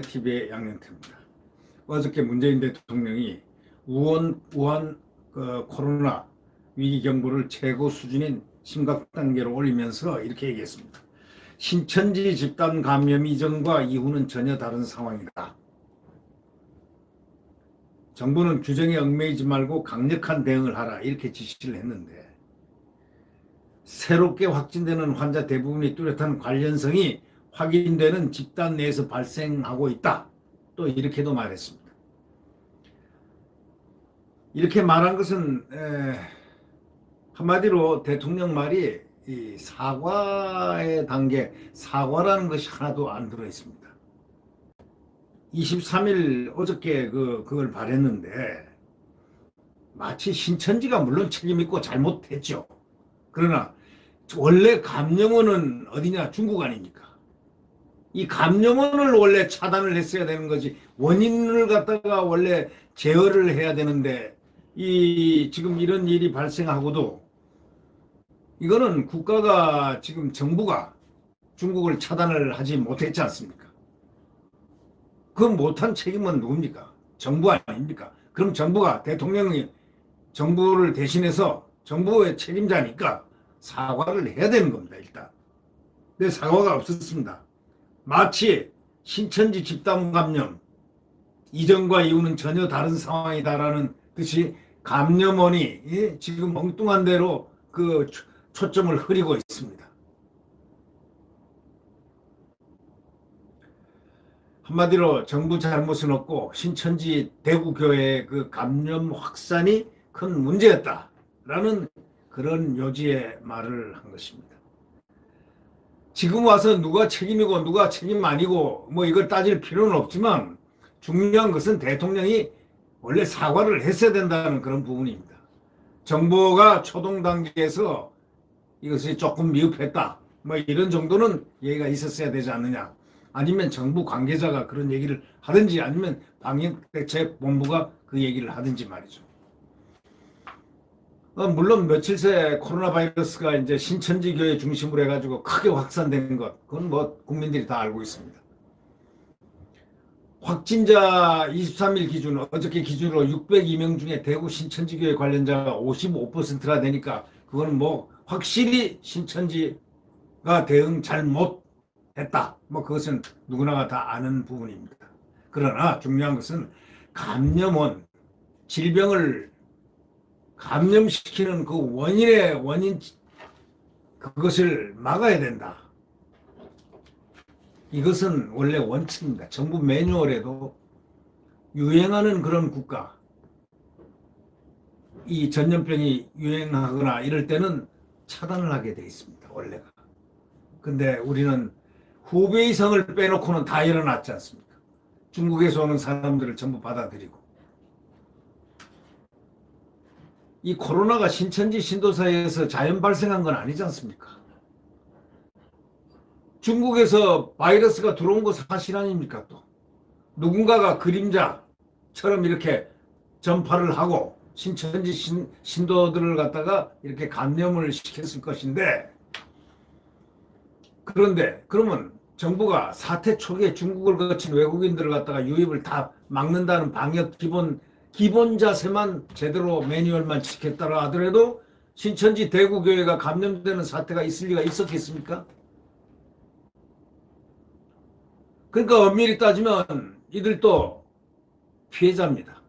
양양TV의 양양태입니다. 어저께 문재인 대통령이 우한 코로나 위기 경보를 최고 수준인 심각 단계로 올리면서 이렇게 얘기했습니다. 신천지 집단 감염 이전과 이후는 전혀 다른 상황이다. 정부는 규정에 얽매이지 말고 강력한 대응을 하라 이렇게 지시를 했는데, 새롭게 확진되는 환자 대부분이 뚜렷한 관련성이 확인되는 집단 내에서 발생하고 있다. 또 이렇게도 말했습니다. 이렇게 말한 것은 한마디로 대통령 말이 이 사과의 단계, 사과라는 것이 하나도 안 들어 있습니다. 23일 어저께 그걸 발했는데, 마치 신천지가 물론 책임 있고 잘못했죠. 그러나 원래 감염원은 어디냐? 중국 아닙니까? 이 감염원을 원래 차단을 했어야 되는 거지, 원인을 갖다가 원래 제어를 해야 되는데, 지금 이런 일이 발생하고도 이거는 국가가, 지금 정부가 중국을 차단을 하지 못했지 않습니까? 그 못한 책임은 누굽니까? 정부 아닙니까? 그럼 정부가, 대통령이 정부를 대신해서 정부의 책임자니까 사과를 해야 되는 겁니다, 일단. 근데 사과가 없었습니다. 마치 신천지 집단 감염 이전과 이후는 전혀 다른 상황이다라는 듯이 감염원이 지금 엉뚱한 대로 그 초점을 흐리고 있습니다. 한마디로 정부 잘못은 없고 신천지 대구교회의 그 감염 확산이 큰 문제였다라는 그런 요지의 말을 한 것입니다. 지금 와서 누가 책임이고 누가 책임 아니고 뭐 이걸 따질 필요는 없지만, 중요한 것은 대통령이 원래 사과를 했어야 된다는 그런 부분입니다. 정부가 초동 단계에서 이것이 조금 미흡했다, 뭐 이런 정도는 얘기가 있었어야 되지 않느냐, 아니면 정부 관계자가 그런 얘기를 하든지, 아니면 방역대책본부가 그 얘기를 하든지 말이죠. 물론 며칠 새 코로나 바이러스가 이제 신천지 교회 중심으로 해가지고 크게 확산된 것, 그건 뭐 국민들이 다 알고 있습니다. 확진자 23일 기준, 어저께 기준으로 602명 중에 대구 신천지 교회 관련자가 55%나 되니까, 그거는 뭐 확실히 신천지가 대응 잘못했다, 뭐 그것은 누구나가 다 아는 부분입니다. 그러나 중요한 것은 감염원, 질병을 감염시키는 그 원인, 그것을 막아야 된다. 이것은 원래 원칙입니다. 정부 매뉴얼에도 유행하는 그런 국가, 이 전염병이 유행하거나 이럴 때는 차단을 하게 돼 있습니다, 원래가. 근데 우리는 후베이성을 빼놓고는 다 일어났지 않습니까? 중국에서 오는 사람들을 전부 받아들이고. 이 코로나가 신천지 신도사에서 자연 발생한 건 아니지 않습니까? 중국에서 바이러스가 들어온 거 사실 아닙니까? 또 누군가가 그림자처럼 이렇게 전파를 하고 신천지 신도들을 갖다가 이렇게 감염을 시켰을 것인데, 그런데 그러면 정부가 사태 초기에 중국을 거친 외국인들을 갖다가 유입을 다 막는다는 방역 기본 자세만 제대로 매뉴얼만 지켰다라 하더라도 신천지 대구교회가 감염되는 사태가 있을 리가 있었겠습니까? 그러니까 엄밀히 따지면 이들도 피해자입니다.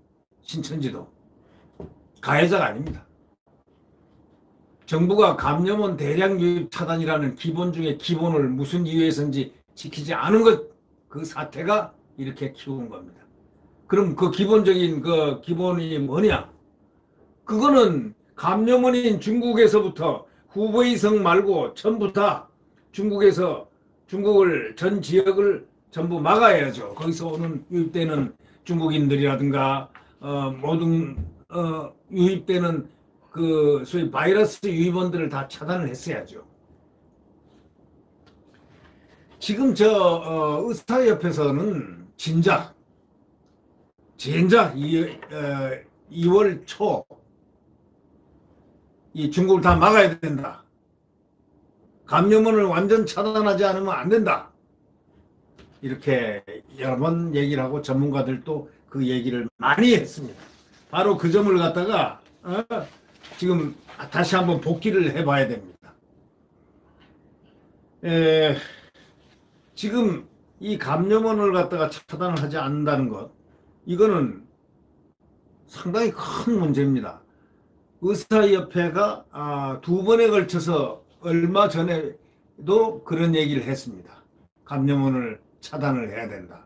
신천지도 가해자가 아닙니다. 정부가 감염원 대량 유입 차단이라는 기본 중에 기본을 무슨 이유에서인지 지키지 않은 것, 그 사태가 이렇게 키운 겁니다. 그럼 그 기본적인 그 기본이 뭐냐? 그거는 감염원인 중국에서부터 후베이성 말고 전부 다 중국을 전 지역을 전부 막아야죠. 거기서 오는 유입되는 중국인들이라든가 모든 유입되는 그 소위 바이러스 유입원들을 다 차단을 했어야죠. 지금 의사협회에서는 진작 2월 초 이 중국을 다 막아야 된다. 감염원을 완전 차단하지 않으면 안 된다. 이렇게 여러 번 얘기를 하고 전문가들도 그 얘기를 많이 했습니다. 바로 그 점을 갖다가 지금 다시 한번 복기를 해봐야 됩니다. 지금 이 감염원을 갖다가 차단을 하지 않는다는 것, 이거는 상당히 큰 문제입니다. 의사협회가 2번에 걸쳐서 얼마 전에도 그런 얘기를 했습니다. 감염원을 차단을 해야 된다.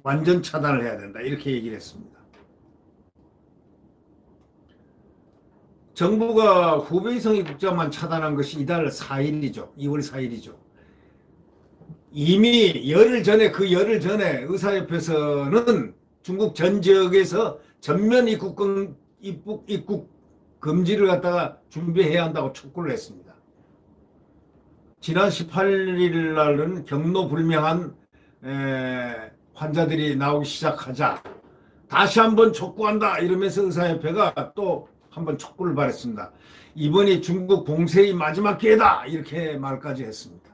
완전 차단을 해야 된다. 이렇게 얘기를 했습니다. 정부가 후베이성이 국장만 차단한 것이 이달 4일이죠. 2월 4일이죠. 이미 열흘 전에 의사협회에서는 중국 전 지역에서 전면 입국 금지를 갖다가 준비해야 한다고 촉구를 했습니다. 지난 18일 날은 경로 불명한 환자들이 나오기 시작하자 다시 한번 촉구한다 이러면서 의사협회가 또 한번 촉구를 발했습니다. 이번이 중국 봉쇄의 마지막 기회다 이렇게 말까지 했습니다.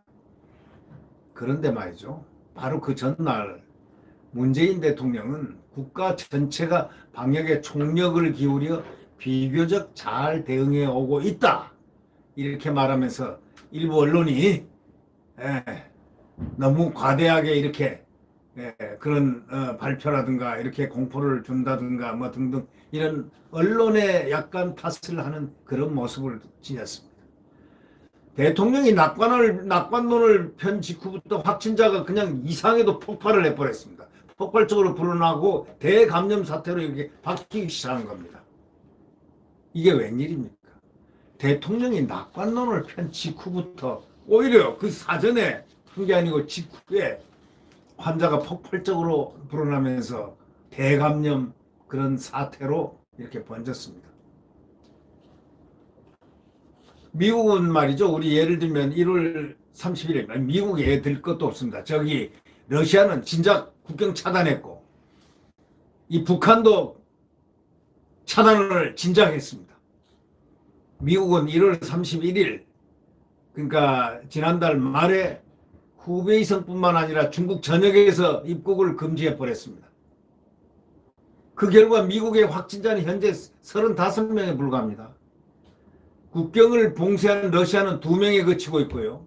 그런데 말이죠. 바로 그 전날 문재인 대통령은 국가 전체가 방역에 총력을 기울여 비교적 잘 대응해 오고 있다 이렇게 말하면서 일부 언론이 너무 과대하게 이렇게 그런 발표라든가 이렇게 공포를 준다든가 뭐 등등 이런 언론에 약간 탓을 하는 그런 모습을 지녔습니다. 대통령이 낙관론을 편 직후부터 확진자가 그냥 이상해도 폭발을 해버렸습니다. 폭발적으로 불어나고 대감염 사태로 이렇게 바뀌기 시작한 겁니다. 이게 웬일입니까? 대통령이 낙관론을 편 직후부터 오히려 그 사전에 한 게 아니고 직후에 환자가 폭발적으로 불어나면서 대감염 그런 사태로 이렇게 번졌습니다. 미국은 말이죠. 우리 예를 들면 1월 31일 미국에 들 것도 없습니다. 저기 러시아는 진작 국경 차단했고 이 북한도 차단을 진작 했습니다. 미국은 1월 31일 그러니까 지난달 말에 후베이성뿐만 아니라 중국 전역에서 입국을 금지해 버렸습니다. 그 결과 미국의 확진자는 현재 35명에 불과합니다. 국경을 봉쇄한 러시아는 2명에 그치고 있고요.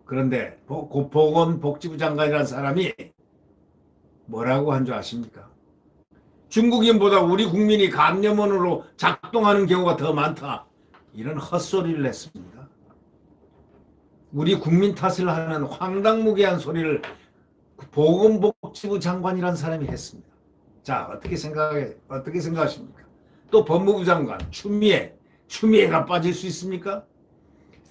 그런데 보건복지부 장관이라는 사람이 뭐라고 한 줄 아십니까? 중국인보다 우리 국민이 감염원으로 작동하는 경우가 더 많다. 이런 헛소리를 했습니다. 우리 국민 탓을 하는 황당무계한 소리를 보건복지부 장관이라는 사람이 했습니다. 자, 어떻게 생각하십니까? 또 법무부 장관 추미애가 빠질 수 있습니까?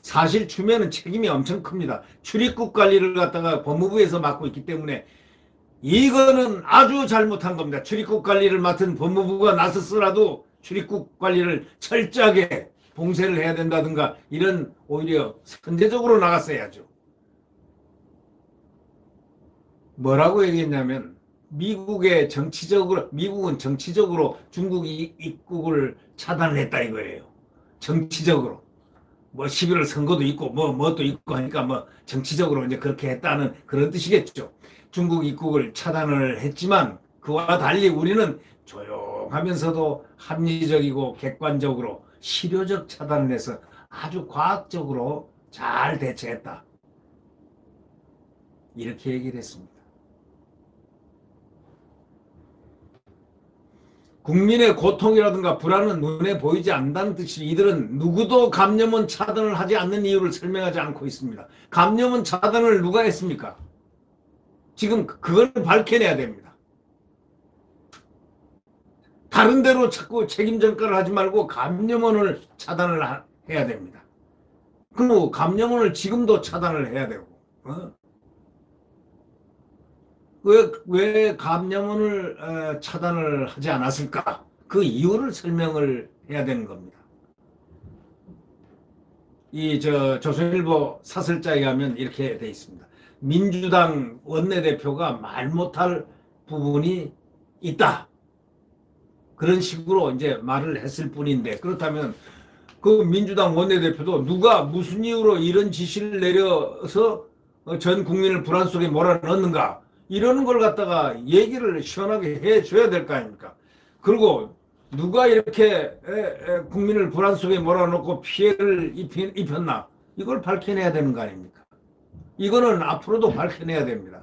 사실 추미애는 책임이 엄청 큽니다. 출입국 관리를 갖다가 법무부에서 맡고 있기 때문에 이거는 아주 잘못한 겁니다. 출입국 관리를 맡은 법무부가 나섰더라도 출입국 관리를 철저하게 봉쇄를 해야 된다든가 이런 오히려 선제적으로 나갔어야죠. 뭐라고 얘기했냐면 미국은 정치적으로 중국 입국을 차단을 했다 이거예요. 정치적으로. 뭐 11월 선거도 있고 뭐도 있고 하니까 뭐 정치적으로 이제 그렇게 했다는 그런 뜻이겠죠. 중국 입국을 차단을 했지만 그와 달리 우리는 조용하면서도 합리적이고 객관적으로 실효적 차단을 해서 아주 과학적으로 잘 대처했다. 이렇게 얘기를 했습니다. 국민의 고통이라든가 불안은 눈에 보이지 않는다는 뜻이 이들은 누구도 감염원 차단을 하지 않는 이유를 설명하지 않고 있습니다. 감염원 차단을 누가 했습니까? 지금 그걸 밝혀내야 됩니다. 다른 데로 자꾸 책임 전가를 하지 말고 감염원을 차단을 해야 됩니다. 그리고 감염원을 지금도 차단을 해야 되고 왜 감염원을 차단을 하지 않았을까? 그 이유를 설명을 해야 되는 겁니다. 조선일보 사설자에 가면 이렇게 돼 있습니다. 민주당 원내대표가 말 못할 부분이 있다. 그런 식으로 이제 말을 했을 뿐인데 그렇다면 그 민주당 원내대표도 누가 무슨 이유로 이런 지시를 내려서 전 국민을 불안 속에 몰아넣는가? 이런 걸 갖다가 얘기를 시원하게 해줘야 될 거 아닙니까? 그리고 누가 이렇게 국민을 불안 속에 몰아넣고 피해를 입혔나? 이걸 밝혀내야 되는 거 아닙니까? 이거는 앞으로도 밝혀내야 됩니다.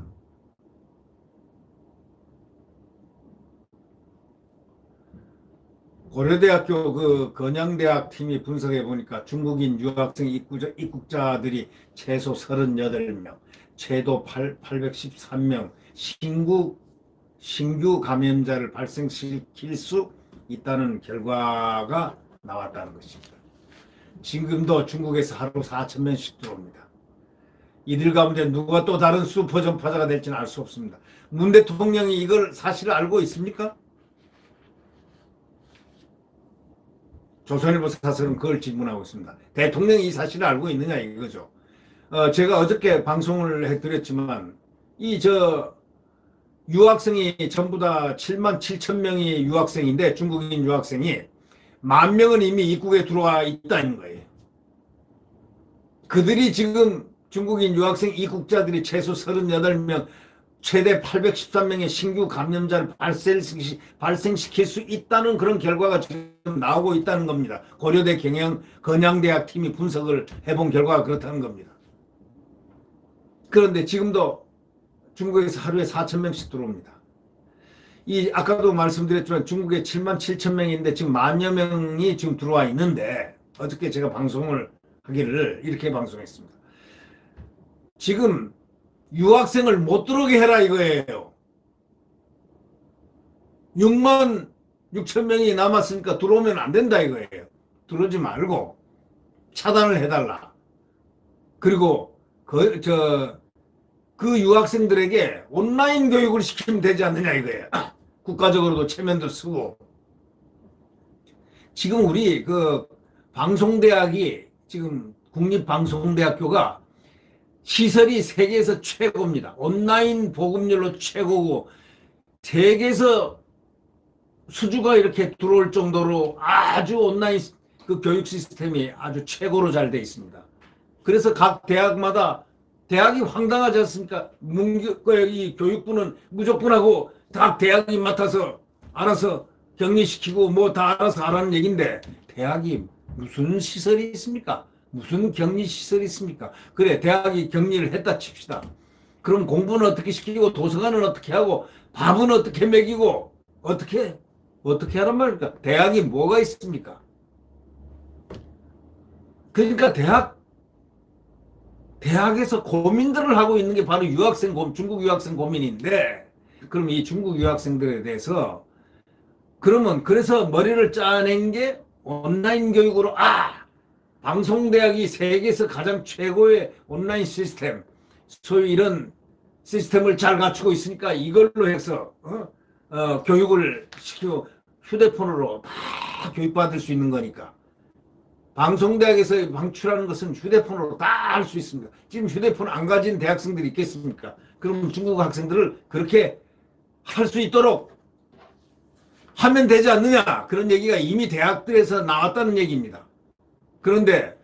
고려대학교 그 건양대학 팀이 분석해 보니까 중국인 유학생 입국자들이 최소 38명, 최도 813명, 신규 감염자를 발생시킬 수 있다는 결과가 나왔다는 것입니다. 지금도 중국에서 하루 4,000명씩 들어옵니다. 이들 가운데 누가 또 다른 슈퍼 전파자가 될지는 알 수 없습니다. 문 대통령이 이걸 사실을 알고 있습니까? 조선일보 사설은 그걸 질문하고 있습니다. 대통령이 이 사실을 알고 있느냐 이거죠. 제가 어저께 방송을 해드렸지만 유학생이 전부 다 7만 7천 명이 유학생인데 중국인 유학생이 10,000명은 이미 입국에 들어와 있다는 거예요. 그들이 지금 중국인 유학생 입국자들이 최소 38명, 최대 813명의 신규 감염자를 발생시킬 수 있다는 그런 결과가 지금 나오고 있다는 겁니다. 고려대 건양대학 팀이 분석을 해본 결과가 그렇다는 겁니다. 그런데 지금도 중국에서 하루에 4,000명씩 들어옵니다. 아까도 말씀드렸지만 중국에 7만 7천 명인데 지금 10,000여 명이 지금 들어와 있는데 어저께 제가 방송을 하기를 이렇게 방송했습니다. 지금 유학생을 못 들어오게 해라 이거예요. 6만 6천 명이 남았으니까 들어오면 안 된다 이거예요. 들어오지 말고 차단을 해달라. 그리고 그 유학생들에게 온라인 교육을 시키면 되지 않느냐 이거예요. 국가적으로도 체면도 쓰고. 지금 우리 그 방송대학이 지금 국립방송대학교가 시설이 세계에서 최고입니다. 온라인 보급률로 최고고 세계에서 수주가 이렇게 들어올 정도로 아주 온라인 그 교육 시스템이 아주 최고로 잘 돼 있습니다. 그래서 각 대학마다 대학이 황당하지 않습니까? 이 교육부는 무조건하고 각 대학이 맡아서 알아서 격리시키고 뭐 다 알아서 하라는 얘기인데 대학이 무슨 시설이 있습니까? 무슨 격리 시설이 있습니까? 그래 대학이 격리를 했다 칩시다. 그럼 공부는 어떻게 시키고 도서관은 어떻게 하고 밥은 어떻게 먹이고 어떻게 하란 말입니까? 대학이 뭐가 있습니까? 그러니까 대학에서 고민들을 하고 있는 게 바로 중국 유학생 고민인데 그럼 이 중국 유학생들에 대해서 그래서 머리를 짜낸 게 온라인 교육으로 방송대학이 세계에서 가장 최고의 온라인 시스템, 소위 이런 시스템을 잘 갖추고 있으니까 이걸로 해서 교육을 시키고 휴대폰으로 다 교육받을 수 있는 거니까. 방송대학에서 방출하는 것은 휴대폰으로 다 할 수 있습니다. 지금 휴대폰 안 가진 대학생들이 있겠습니까? 그럼 중국 학생들을 그렇게 할 수 있도록 하면 되지 않느냐? 그런 얘기가 이미 대학들에서 나왔다는 얘기입니다. 그런데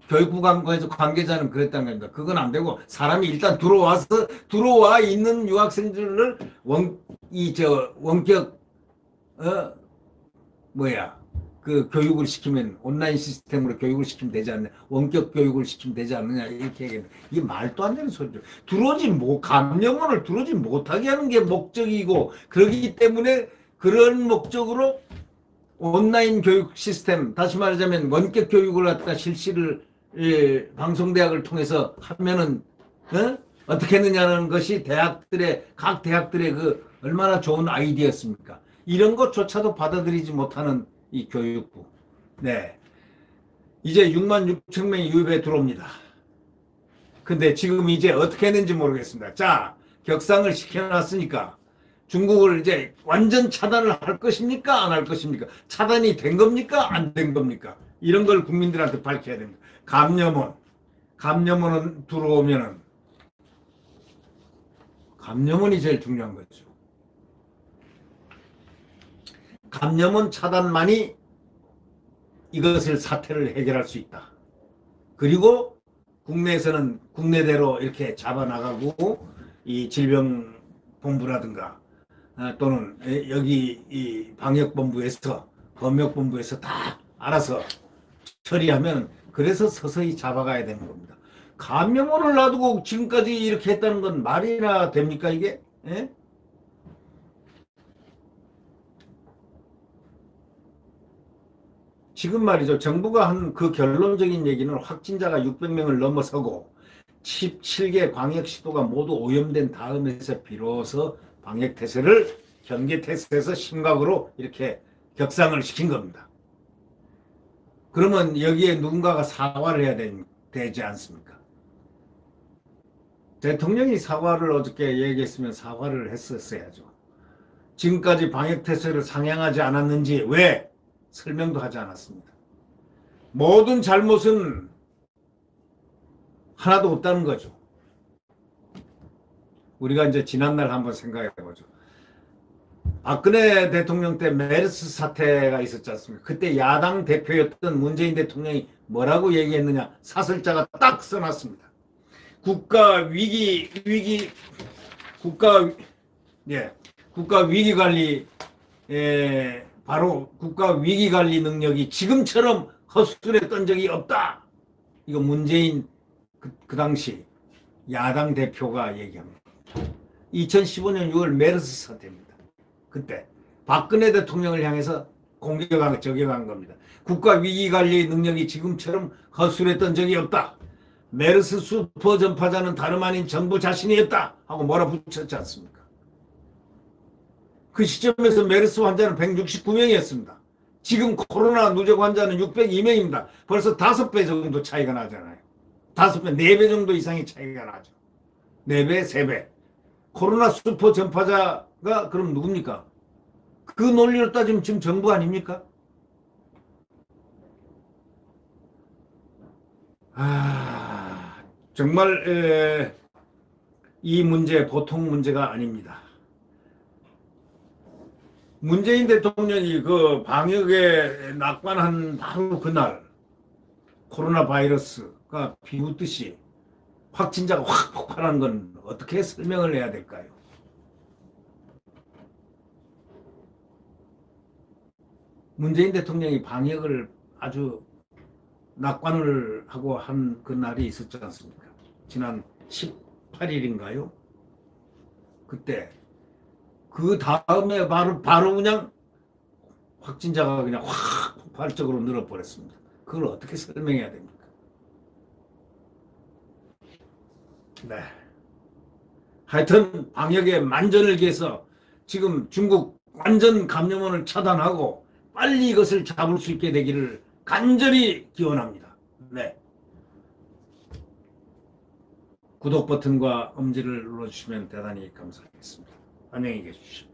교육부 관계자는 그랬다는 겁니다. 그건 안 되고 사람이 일단 들어와 있는 유학생들을 원격 그 교육을 시키면 온라인 시스템으로 교육을 시키면 되지 않느냐, 원격 교육을 시키면 되지 않느냐 이렇게 얘기합니다. 이게 말도 안 되는 소리죠. 감염원을 들어오지 못하게 하는 게 목적이고 그렇기 때문에 그런 목적으로 온라인 교육 시스템, 다시 말하자면 원격 교육을 갖다 실시를 방송대학을 통해서 하면은 어떻게 했느냐는 것이 각 대학들의 그 얼마나 좋은 아이디어였습니까? 이런 것조차도 받아들이지 못하는 이 교육부. 네. 이제 6만 6천 명이 유입에 들어옵니다. 근데 지금 이제 어떻게 했는지 모르겠습니다. 자, 격상을 시켜놨으니까 중국을 이제 완전 차단을 할 것입니까? 안 할 것입니까? 차단이 된 겁니까? 안 된 겁니까? 이런 걸 국민들한테 밝혀야 됩니다. 감염원은 들어오면은 감염원이 제일 중요한 거죠. 감염원 차단만이 이것을 사태를 해결할 수 있다. 그리고 국내에서는 국내대로 이렇게 잡아나가고 이 질병본부라든가 또는 여기 이 방역본부에서 검역본부에서 다 알아서 처리하면 그래서 서서히 잡아가야 되는 겁니다. 감염원을 놔두고 지금까지 이렇게 했다는 건 말이나 됩니까 이게? 예? 지금 말이죠. 정부가 한 그 결론적인 얘기는 확진자가 600명을 넘어서고 17개 광역시도가 모두 오염된 다음에서 비로소 방역태세를 경계태세에서 심각으로 이렇게 격상을 시킨 겁니다. 그러면 여기에 누군가가 사과를 해야 되지 않습니까? 대통령이 사과를 어저께 얘기했으면 사과를 했었어야죠. 지금까지 방역태세를 상향하지 않았는지 왜 설명도 하지 않았습니다. 모든 잘못은 하나도 없다는 거죠. 우리가 이제 지난날 한번 생각해 보죠. 박근혜 대통령 때 메르스 사태가 있었지 않습니까? 그때 야당 대표였던 문재인 대통령이 뭐라고 얘기했느냐? 사설자가 딱 써놨습니다. 국가 위기 관리, 바로 국가 위기 관리 능력이 지금처럼 허술했던 적이 없다. 이거 문재인 그 당시 야당 대표가 얘기합니다. 2015년 6월 메르스 사태입니다. 그때 박근혜 대통령을 향해서 저격한 겁니다. 국가 위기 관리 능력이 지금처럼 허술했던 적이 없다. 메르스 슈퍼 전파자는 다름 아닌 정부 자신이었다 하고 몰아붙였지 않습니까? 그 시점에서 메르스 환자는 169명이었습니다. 지금 코로나 누적 환자는 602명입니다. 벌써 5배 정도 차이가 나잖아요. 5배, 4배 정도 이상의 차이가 나죠. 4배, 3배. 코로나 슈퍼 전파자가 그럼 누굽니까? 그 논리로 따지면 지금 정부 아닙니까? 정말 이 문제 보통 문제가 아닙니다. 문재인 대통령이 그 방역에 낙관한 바로 그날 코로나 바이러스가 비웃듯이 확진자가 확 폭발한 건 어떻게 설명을 해야 될까요? 문재인 대통령이 방역을 아주 낙관을 하고 한 그날이 있었지 않습니까? 지난 18일인가요? 그때 그 다음에 바로 그냥 확진자가 그냥 확 폭발적으로 늘어버렸습니다. 그걸 어떻게 설명해야 됩니까? 네. 하여튼 방역에 만전을 기해서 지금 중국 완전 감염원을 차단하고 빨리 이것을 잡을 수 있게 되기를 간절히 기원합니다. 네. 구독 버튼과 엄지를 눌러주시면 대단히 감사하겠습니다. 안녕히 계십시오.